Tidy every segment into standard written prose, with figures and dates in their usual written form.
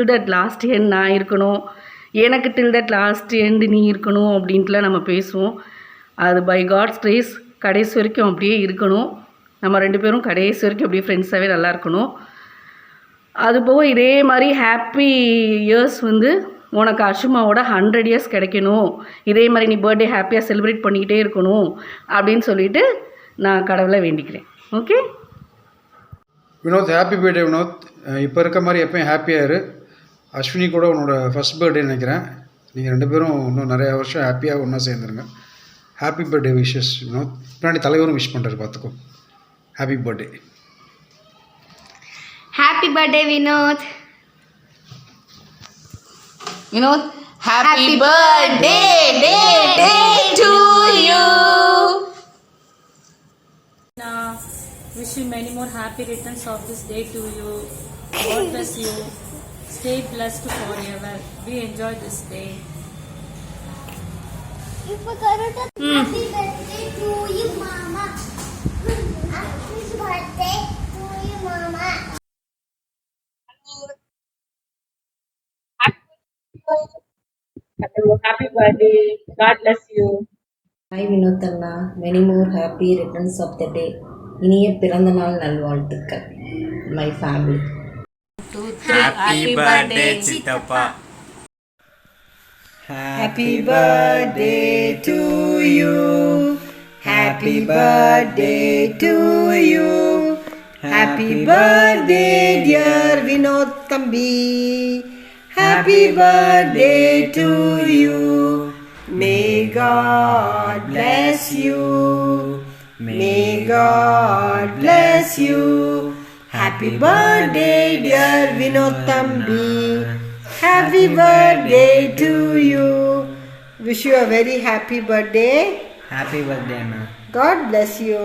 Till that last end நான் இருக்கணும், எனக்கு டில் தட் லாஸ்ட் எண்ட் நீ இருக்கணும் அப்படின்ட்டுலாம் நம்ம பேசுவோம். அது பை காட்ஸ் கிரேஸ் கடைசி வரைக்கும் அப்படியே இருக்கணும். நம்ம 2 பேரும் கடைசி வரைக்கும் அப்படியே ஃப்ரெண்ட்ஸாகவே நல்லா இருக்கணும். அதுபோக இதே மாதிரி ஹாப்பி இயர்ஸ் வந்து உனக்கு அஷுமாவோட 100 இயர்ஸ் கிடைக்கணும், இதே மாதிரி நீ பர்த்டே ஹாப்பியாக செலிப்ரேட் பண்ணிக்கிட்டே இருக்கணும் அப்படின்னு சொல்லிட்டு நான் கடவுளை வேண்டிக்கிறேன். Okay Vinod, happy birthday Vinod. இப்போ இருக்க மாதிரி எப்பயும் ஹாப்பியாக இரு. அஸ்வினி கூட உன்னோட ஃபஸ்ட் பர்த்டே நினைக்கிறேன். நீங்கள் 2 பேரும் இன்னும் நிறையா வருஷம் ஹாப்பியாக ஒன்றா சேர்ந்துருங்க. Happy birthday wishes Vinod. பின்னாடி தலைவரும் விஷ் பண்ணுறாரு, பார்த்துக்கோ. Happy birthday. Happy birthday Vinod. Vinod, happy birthday day to you. Wish you many more happy returns of this day to you. God bless you. Stay blessed forever. We enjoy this day. Happy birthday to you, Mama. Happy birthday to you, Mama. Happy birthday. God bless you. Hi Vinod Anna, many more happy returns of the day. இனிய பிறந்த நாள் நல்வாழ்த்துக்கள். My family. Happy birthday சித்தப்பா. Happy birthday to you. Happy birthday to you. Happy birthday dear Vinod Thambi. Happy birthday to you. May God bless you. May God bless you. Happy birthday dear Vinod Thambi. Happy birthday to you. Wish you a very happy birthday. Happy birthday Anna. God bless you.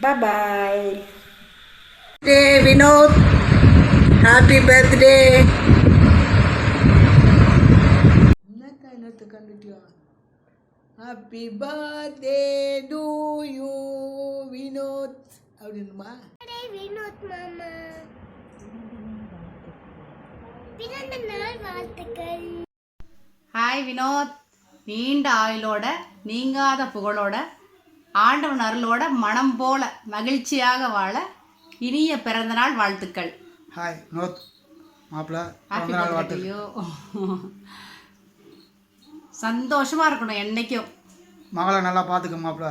Bye bye. Hey Vinod. Happy birthday. Happy birthday to you Vinod. அப்படின்னுமா? Vinod மாமா, பிறந்த நாள் வாழ்த்துக்கள். Hi Vinod, நீண்ட ஆயுளோட நீங்காத புகழோட ஆண்டவன் அருளோட மனம் போல மகிழ்ச்சியாக வாழ இனிய பிறந்தநாள் வாழ்த்துக்கள். ஹாய் வினோத் மாப்பிள்ள, ஹாப்பி பிறந்தநாள் வாழ்த்து. பர்த்டேயோ. சந்தோஷமாக இருக்கணும் என்னைக்கும். மகளை நல்லா பார்த்துக்க மாப்பிள்ள.